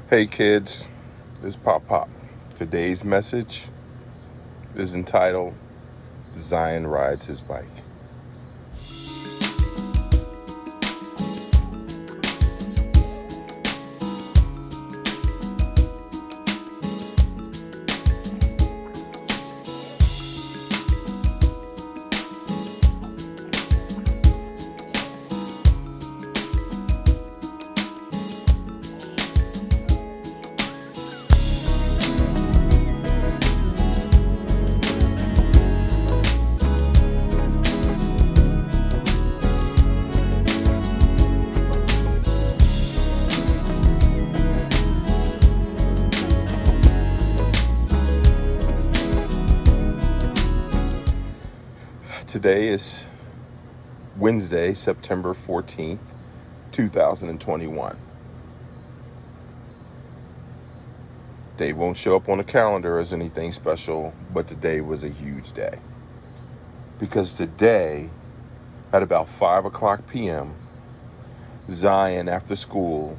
Hey kids, this is Pop Pop. Today's message is entitled Zion Rides His Bike. Today is Wednesday, September 14th, 2021. Day won't show up on the calendar as anything special, but today was a huge day. Because today, at about 5 o'clock p.m., Zion, after school,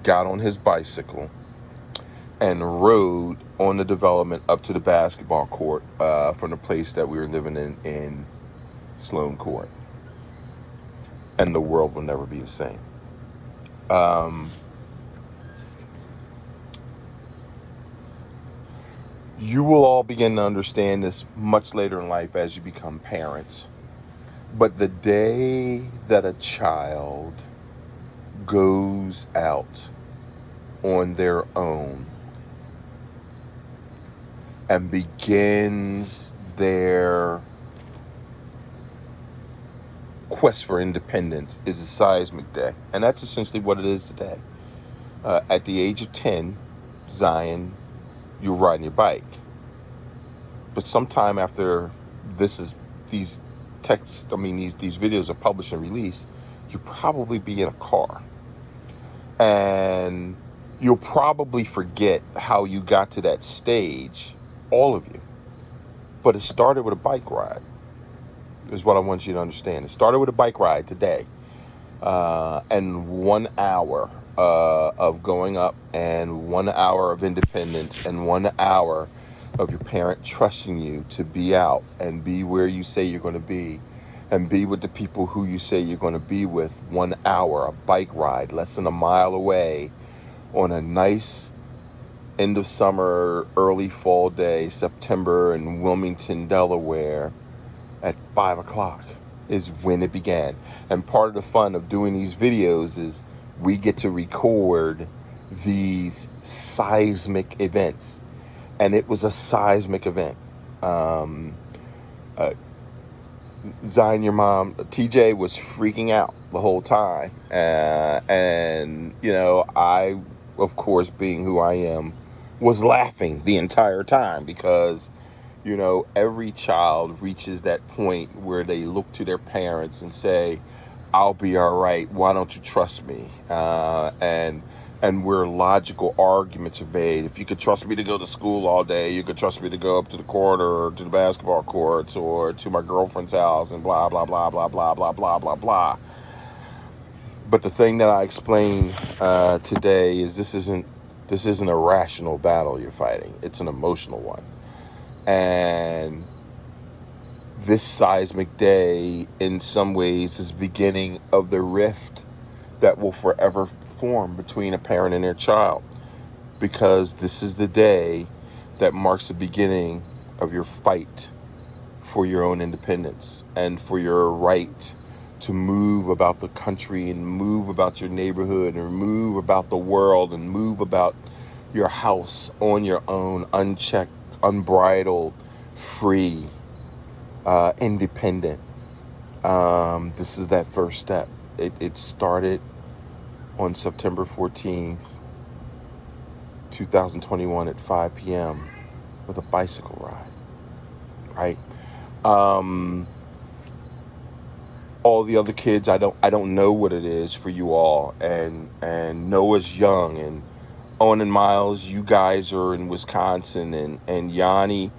got on his bicycle and rode on the development up to the basketball court from the place that we were living in Sloan Court. And the world will never be the same. You will all begin to understand this much later in life as you become parents. But the day that a child goes out on their own and begins their quest for independence is a seismic day. And that's essentially what it is today. At the age of 10, Zion, you're riding your bike. But sometime after these videos are published and released, you'll probably be in a car. And you'll probably forget how you got to that stage, all of you. But it started with a bike ride, is what I want you to understand. It started with a bike ride today. And 1 hour of going up, and 1 hour of independence, and 1 hour of your parent trusting you to be out and be where you say you're going to be and be with the people who you say you're going to be with. 1 hour, a bike ride less than a mile away on a nice end of summer, early fall day, September in Wilmington, Delaware at 5 o'clock is when it began. And part of the fun of doing these videos is we get to record these seismic events. And it was a seismic event. Zion, your mom, TJ, was freaking out the whole time. And, I, of course, being who I am, was laughing the entire time because, every child reaches that point where they look to their parents and say, I'll be all right. Why don't you trust me? And where logical arguments are made. If you could trust me to go to school all day, you could trust me to go up to the court or to the basketball courts or to my girlfriend's house and blah, blah, blah, blah, blah, blah, blah, blah, blah. But the thing that I explained today is this isn't a rational battle you're fighting. It's an emotional one. And this seismic day, in some ways, is the beginning of the rift that will forever form between a parent and their child, because this is the day that marks the beginning of your fight for your own independence and for your right to move about the country and move about your neighborhood and move about the world and move about your house on your own, unchecked, unbridled, free, independent. This is that first step. It started on September 14th, 2021 at 5 p.m. with a bicycle ride, right? All the other kids, I don't know what it is for you all, and Noah's young, and Owen and Miles, you guys are in Wisconsin, and Yanni,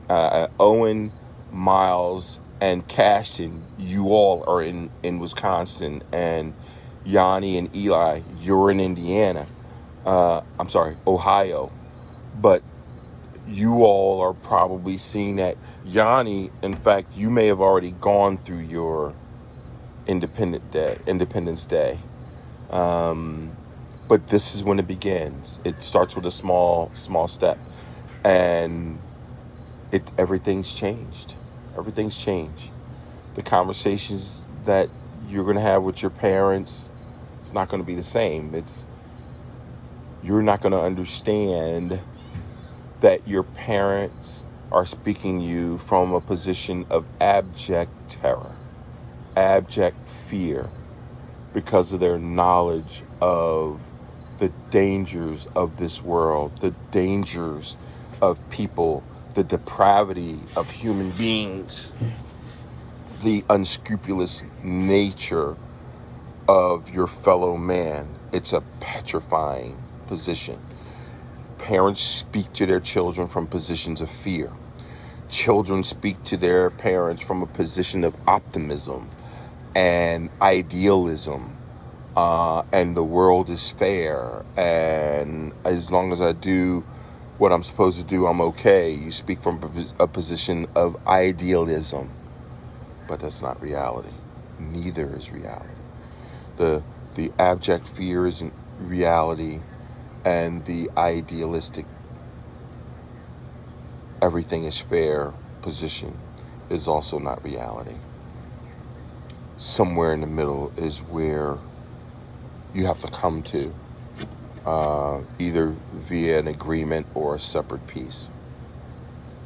Owen, Miles, and Cashton, you all are in Wisconsin, and Yanni and Eli, you're in Indiana. I'm sorry, Ohio. But you all are probably seeing that. Yanni, in fact, you may have already gone through your Independence Day. Um, but this is when it begins. It starts with a small step, and everything's changed. Everything's changed. The conversations that you're going to have with your parents, it's not going to be the same. You're not going to understand that your parents are speaking to you from a position of abject terror, abject fear, because of their knowledge of the dangers of this world, the dangers of people, the depravity of human beings, the unscrupulous nature of your fellow man. It's a petrifying position. Parents speak to their children from positions of fear. Children speak to their parents from a position of optimism and idealism. And the world is fair. And as long as I do what I'm supposed to do, I'm okay. You speak from a position of idealism. But that's not reality. Neither is reality. The abject fear isn't reality, and the idealistic everything is fair position is also not reality. Somewhere in the middle is where you have to come to, either via an agreement or a separate piece.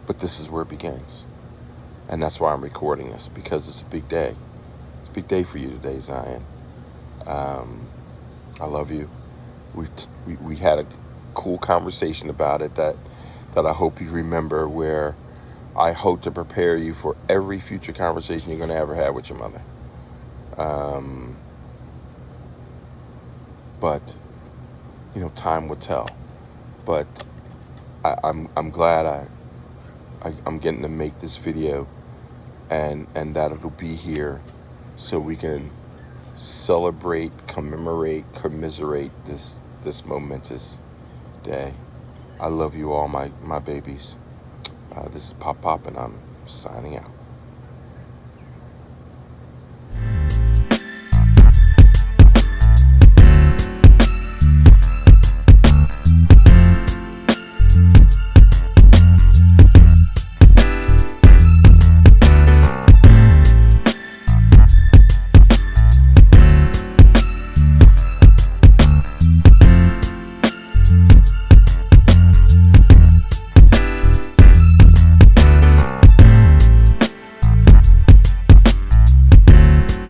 But this is where it begins. And that's why I'm recording this, because it's a big day. It's a big day for you today, Zion. I love you. We had a cool conversation about it that I hope you remember, where I hope to prepare you for every future conversation you're going to ever have with your mother. But time will tell. But I'm glad I'm getting to make this video, and that it'll be here so we can celebrate, commemorate, commiserate this momentous day. I love you all, my babies. This is Pop, and I'm signing out.